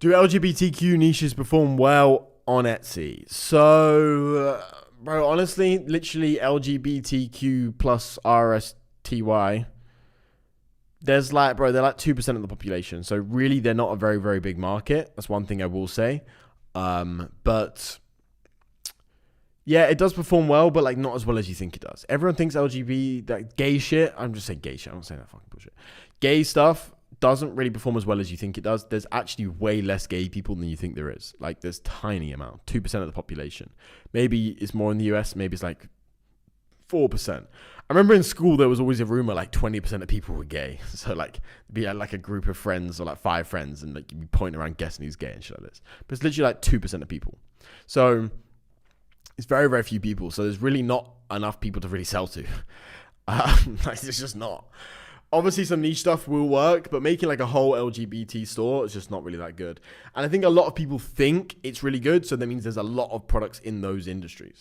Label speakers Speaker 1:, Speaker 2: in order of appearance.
Speaker 1: Do LGBTQ niches perform well on Etsy? So, bro, honestly, literally LGBTQ plus RSTY. There's like, bro, they're like 2% of the population. So really, they're not a very, very big market. That's one thing I will say. But yeah, it does perform well, but like not as well as you think it does. Everyone thinks LGBT, that gay shit. I'm just saying gay shit. I'm not saying that fucking bullshit. Gay stuff doesn't really perform as well as you think it does. There's actually way less gay people than you think there is. Like there's tiny amount, 2% of the population. Maybe it's more in the US. Maybe it's like 4%. I remember in school there was always a rumor like 20% of people were gay. So like be like a group of friends or like 5 friends and like you'd be pointing around guessing who's gay and shit like this. But it's literally like 2% of people. So it's very, very few people. So there's really not enough people to really sell to. Like it's just not. Obviously, some niche stuff will work, but making like a whole LGBT store is just not really that good. And I think a lot of people think it's really good, so that means there's a lot of products in those industries.